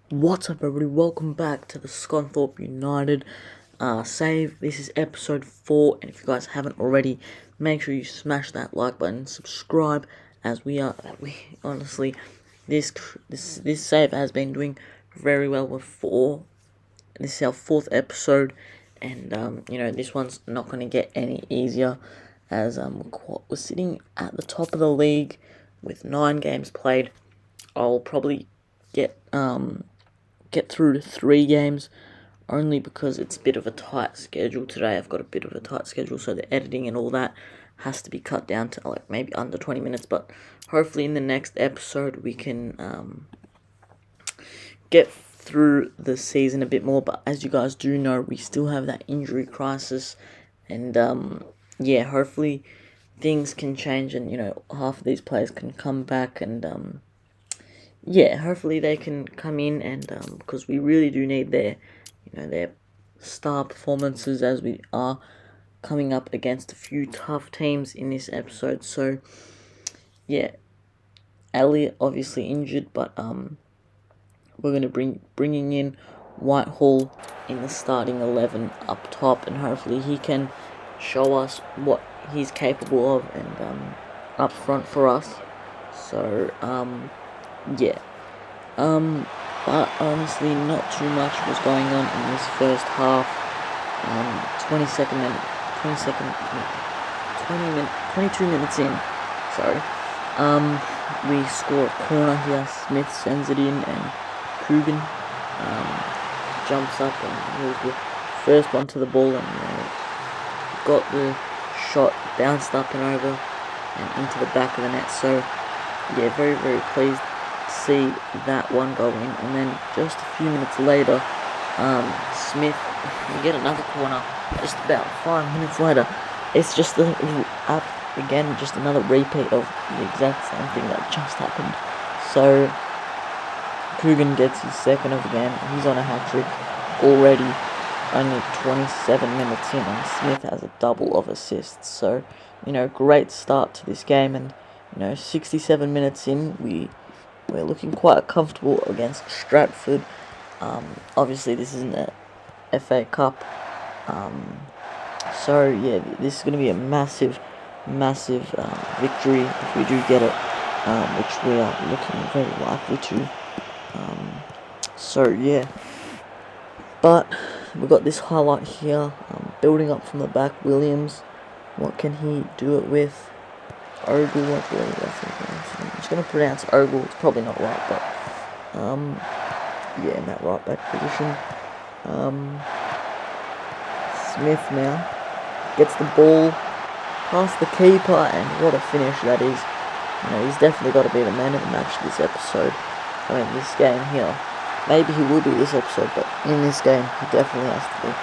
What's up, everybody? Welcome back to the Scunthorpe United save. This is episode 4, and if you guys haven't already, make sure you smash that like button, subscribe, as we honestly, this save has been doing very well with 4. This is our 4th episode, and this one's not going to get any easier, as we're sitting at the top of the league with 9 games played. I'll probably get through to 3 games, only because it's a bit of a tight schedule today. I've got a bit of a tight schedule, so the editing and all that has to be cut down to like maybe under 20 minutes, but hopefully in the next episode we can get through the season a bit more. But as you guys do know, we still have that injury crisis, and hopefully things can change, and half of these players can come back, and hopefully they can come in, and because we really do need their star performances, as we are coming up against a few tough teams in this episode. So yeah, Elliot obviously injured, but we're going to bringing in Whitehall in the starting 11 up top, and hopefully he can show us what he's capable of, and up front for us. So but honestly, not too much was going on in this first half. 22 minutes in, sorry. We score a corner here. Smith sends it in, and Coogan jumps up, and he was the first one to the ball, and got the shot bounced up and over and into the back of the net. So yeah, very, very pleased to see that one go in. And then just a few minutes later, Smith, we get another corner just about 5 minutes later. It's just just another repeat of the exact same thing that just happened. So Coogan gets his second of the game. He's on a hat-trick already, only 27 minutes in, and Smith has a double of assists. So, great start to this game, and 67 minutes in, we're looking quite comfortable against Stratford. Obviously this isn't a FA Cup, so yeah, this is going to be a massive victory if we do get it, which we are looking very likely to. So yeah, but we've got this highlight here, building up from the back. Williams, what can he do it with? Ogle, I believe. I'm just going to pronounce Ogle. It's probably not right, but in that right back position. Smith now gets the ball past the keeper, and what a finish that is. He's definitely got to be the man of the match this episode. I mean, this game here. Maybe he will be this episode, but in this game, he definitely has to be.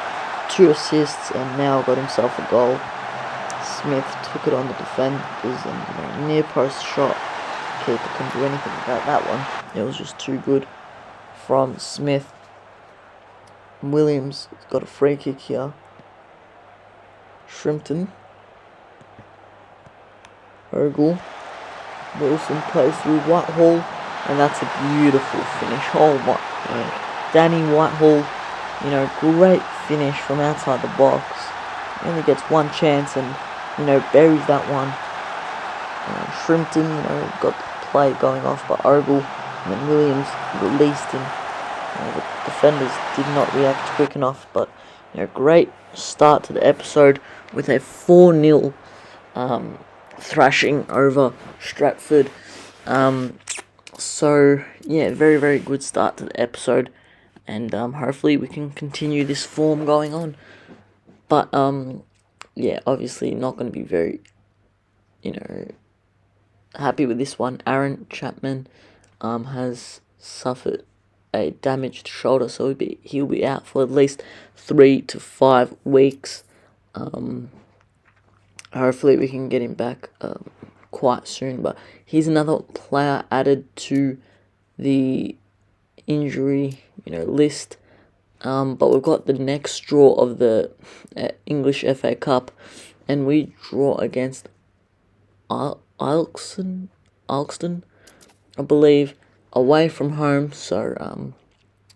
2 assists, and now got himself a goal. Smith took it on the defenders, and near post shot. Keeper couldn't do anything about that one. It was just too good from Smith. Williams has got a free kick here. Shrimpton. Ogle. Wilson plays through Whitehall, and that's a beautiful finish. Oh my God. Danny Whitehall, great finish from outside the box. He only gets one chance, and buries that one. Shrimpton, got the play going off by Ogle, and then Williams released him. The defenders did not react quick enough, but great start to the episode with a 4-0 thrashing over Stratford. So yeah, very, very good start to the episode, and hopefully we can continue this form going on. But obviously not going to be very happy with this one. Aaron Chapman has suffered a damaged shoulder, so he'll be out for at least 3 to 5 weeks. Hopefully we can get him back quite soon, but he's another player added to the injury list. But we've got the next draw of the English FA Cup, and we draw against Ilkeston, I believe, away from home. So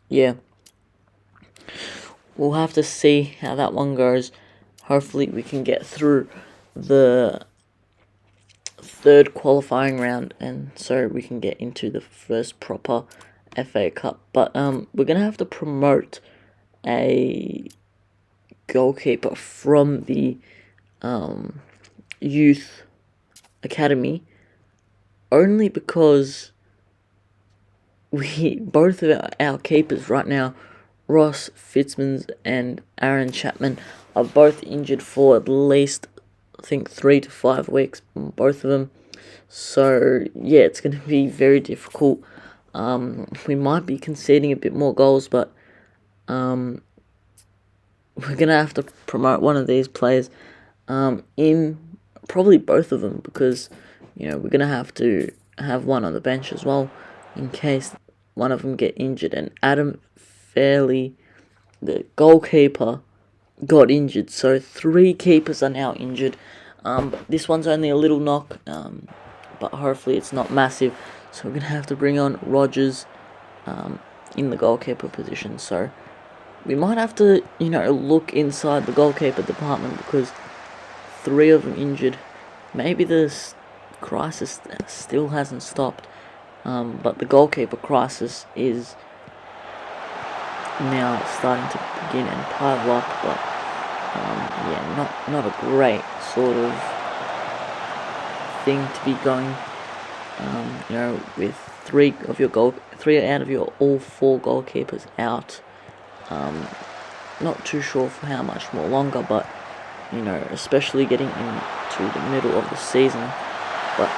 yeah, we'll have to see how that one goes. Hopefully we can get through the third qualifying round, and so we can get into the first proper FA Cup. But we're gonna have to promote a goalkeeper from the youth academy, only because both of our keepers right now, Ross Fitzmans and Aaron Chapman, are both injured for at least, I think, 3 to 5 weeks, both of them. So yeah, it's going to be very difficult. We might be conceding a bit more goals, but we're going to have to promote one of these players, in probably both of them, because we're going to have one on the bench as well in case one of them get injured. And Adam Fairley, the goalkeeper, got injured, so 3 keepers are now injured. But this one's only a little knock, but hopefully it's not massive. So we're going to have to bring on Rogers in the goalkeeper position. So we might have to, look inside the goalkeeper department, because 3 of them injured. Maybe this crisis still hasn't stopped, but the goalkeeper crisis is now starting to begin and pile up. But yeah, not a great sort of thing to be going. With 3 out of your all 4 goalkeepers out. Not too sure for how much more longer, but especially getting into the middle of the season. But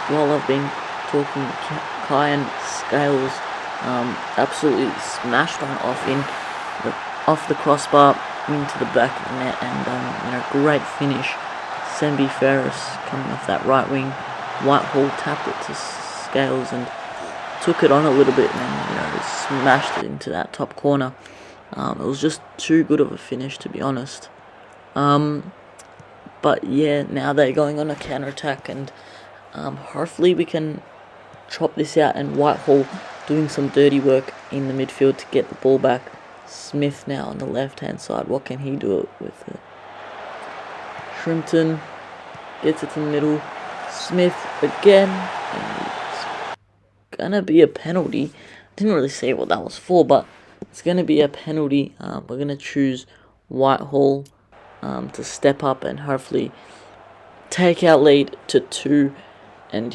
while I've been talking, Kai and Scales absolutely smashed one off the crossbar into the back of the net, and great finish. Senby Ferris coming off that right wing. Whitehall tapped it to Scales and took it on a little bit, and smashed it into that top corner. It was just too good of a finish, to be honest. But yeah, now they're going on a counter-attack, and hopefully we can chop this out. And Whitehall doing some dirty work in the midfield to get the ball back. Smith now on the left-hand side. What can he do with it? Shrimpton gets it to the middle. Smith again. And it's gonna be a penalty. Didn't really see what that was for, but it's gonna be a penalty. We're gonna choose Whitehall to step up and hopefully take our lead to 2, and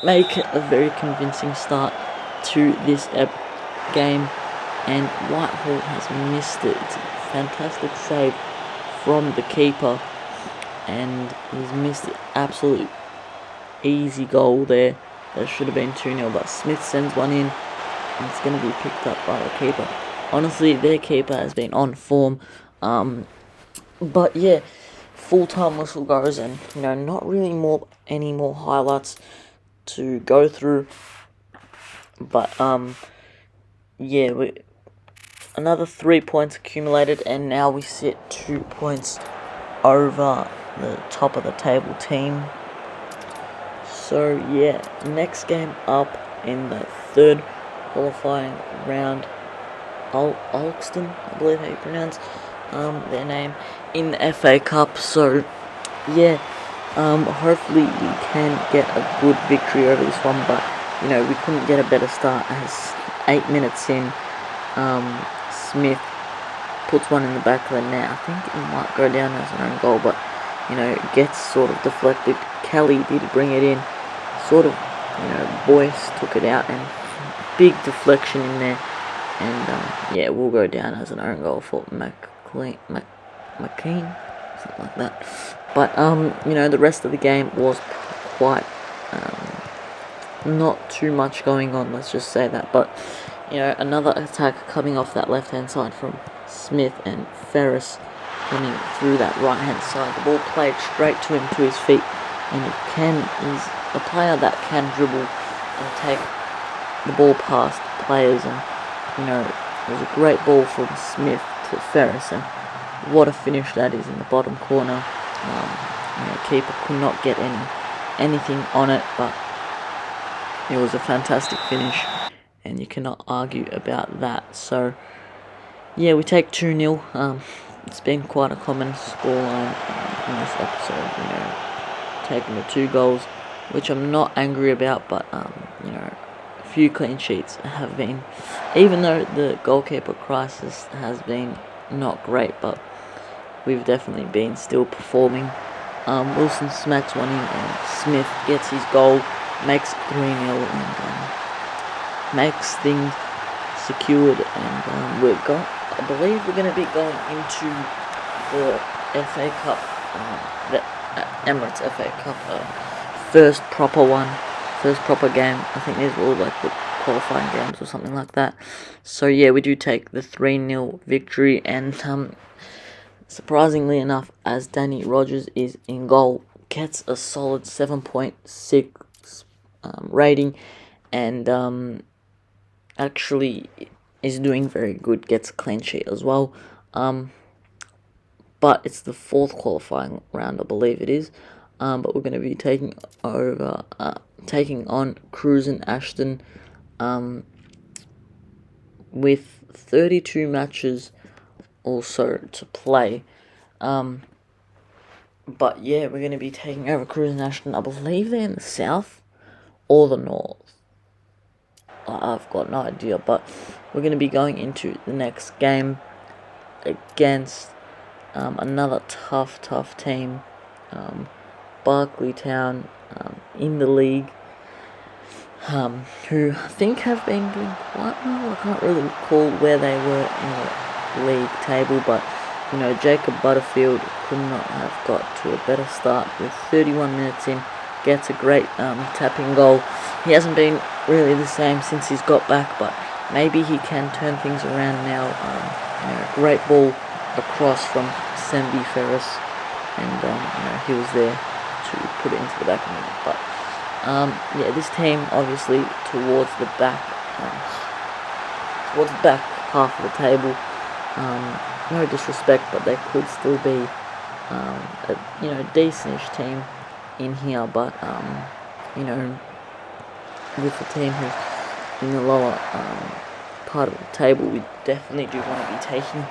make it a very convincing start to this game. And Whitehall has missed it. It's a fantastic save from the keeper, and he's missed it. Absolute easy goal there. That should have been 2-0, but Smith sends one in, and it's going to be picked up by the keeper. Honestly, their keeper has been on form. But yeah, full-time whistle goes, and not really any more highlights to go through. But yeah, another 3 points accumulated, and now we sit 2 points over the top of the table team. So yeah, next game up in the third qualifying round, Alxton, I believe how you pronounce their name, in the FA Cup. So yeah, hopefully we can get a good victory over this one, but we couldn't get a better start, as 8 minutes in, Smith puts one in the back of the net. I think it might go down as an own goal, but it gets sort of deflected. Kelly did bring it in, sort of, Boyce took it out, and big deflection in there, and yeah, we'll go down as an own goal for McKean, something like that. But the rest of the game was quite not too much going on, let's just say that. But another attack coming off that left hand side from Smith, and Ferris coming through that right hand side. The ball played straight to him, to his feet, and he's a player that can dribble and take the ball past players. And it was a great ball from Smith to Ferris, and what a finish that is in the bottom corner. Keeper could not get anything on it, but it was a fantastic finish. and you cannot argue about that. So, yeah, we take 2-0. It's been quite a common scoreline in this episode, taking the 2 goals, which I'm not angry about, but, a few clean sheets have been, even though the goalkeeper crisis has been not great, but we've definitely been still performing. Wilson smacks one in, and Smith gets his goal, makes 3-0, and makes things secured. And I believe we're going to be going into the FA Cup, the Emirates FA Cup, first proper game. I think these were all like the qualifying games or something like that. So yeah, we do take the 3-0 victory, and surprisingly enough, as Danny Rogers is in goal, gets a solid 7.6 rating, and actually is doing very good, gets a clean sheet as well. But it's the 4th qualifying round, I believe it is. But we're going to be taking on Cruz and Ashton, with 32 matches also to play. But yeah, we're going to be taking over Cruz and Ashton. I believe they're in the south or the north. I've got no idea, but we're going to be going into the next game against another tough team, Barclay Town, in the league, who I think have been doing quite well. I can't really recall where they were in the league table, but Jacob Butterfield could not have got to a better start. With 31 minutes in, gets a great tapping goal. He hasn't been really the same since he's got back, but maybe he can turn things around now. Great ball across from Sembi Ferris, and he was there to put it into the back of the net. But yeah, this team obviously towards the back half of the table. No disrespect, but they could still be a decentish team in here. But with the team who's in the lower part of the table, we definitely do want to be taking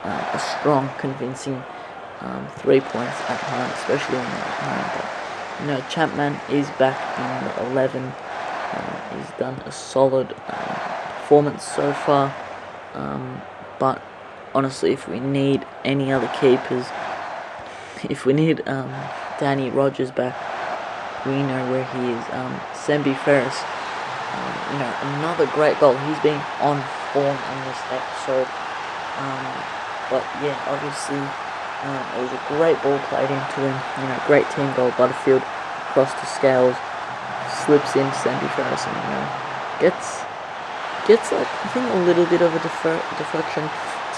a strong, convincing 3 points at home, especially when they're at home. But Champman is back in the 11. He's done a solid performance so far. But honestly, if we need any other keepers, if we need Danny Rogers back, we know where he is. Sembi Ferris, another great goal. He's been on form in this episode. But yeah, obviously, it was a great ball played into him. Great team goal. Butterfield across the scales, slips in Sembi Ferris, and gets like, I think, a little bit of a deflection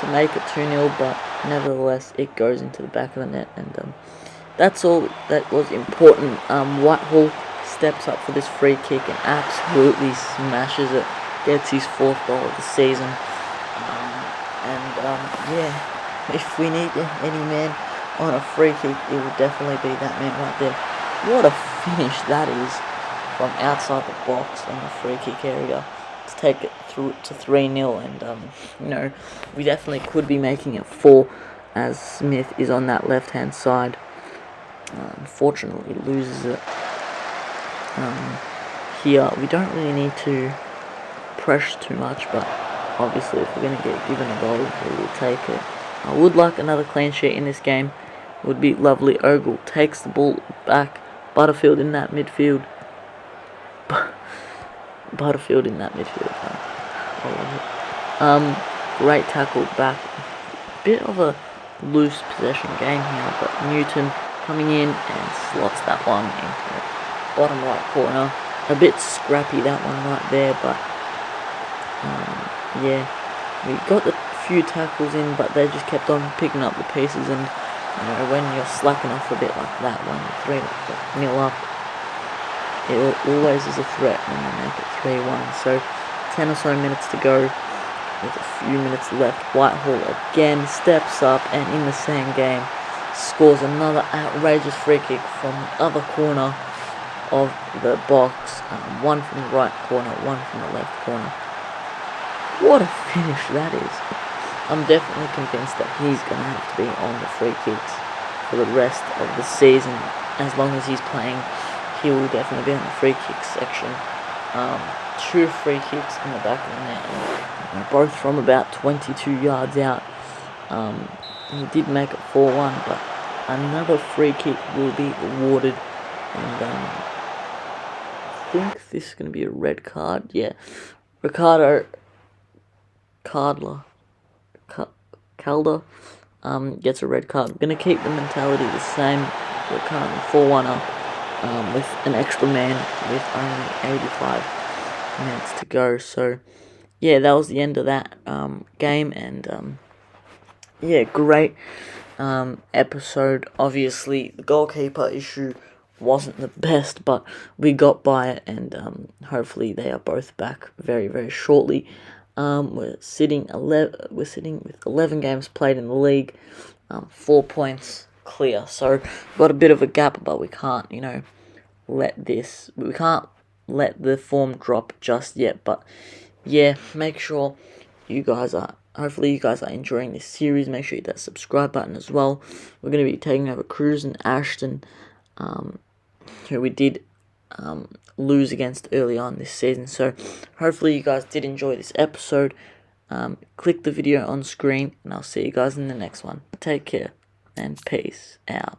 to make it 2-0, but nevertheless it goes into the back of the net, and that's all that was important. Whitehall steps up for this free kick and absolutely smashes it, gets his 4th goal of the season, yeah, if we need any man on a free kick, it would definitely be that man right there. What a finish that is from outside the box on the free kick area to take it through to 3-0, and we definitely could be making it 4, as Smith is on that left hand side. Unfortunately loses it. Here we don't really need to pressure too much, but obviously if we're going to get given a goal, we will take it. I would like another clean sheet in this game. It would be lovely. Ogle takes the ball back. Butterfield in that midfield. Butterfield in that midfield. I love it. Great tackle back. Bit of a loose possession game here, but Newton coming in and slots that one into the bottom right corner. A bit scrappy, that one right there, but yeah, we got the few tackles in, but they just kept on picking up the pieces, and when you're slacking off a bit like that, when you're 3-0 up, it always is a threat when you make it 3-1. So 10 or so minutes to go, with a few minutes left. Whitehall again steps up, and in the same game scores another outrageous free kick from the other corner of the box. One from the right corner, one from the left corner. What a finish that is. I'm definitely convinced that he's going to have to be on the free kicks for the rest of the season. As long as he's playing, he will definitely be on the free kick section. 2 free kicks in the back of the net, both from about 22 yards out. He did make it 4-1, but another free kick will be awarded, and I think this is going to be a red card. Yeah, Ricardo Calder gets a red card. We're going to keep the mentality the same. We're currently 4-1 up with an extra man with only 85 minutes to go. So, yeah, that was the end of that game, and yeah, great episode. Obviously, the goalkeeper issue wasn't the best, but we got by it, and hopefully they are both back very, very shortly. We're sitting with 11 games played in the league, 4 points clear. So got a bit of a gap, but we can't, let the form drop just yet. But yeah, make sure hopefully you guys are enjoying this series. Make sure you hit that subscribe button as well. We're going to be taking over Cruz and Ashton, who we did lose against early on this season. So hopefully you guys did enjoy this episode. Click the video on screen, and I'll see you guys in the next one. Take care and peace out.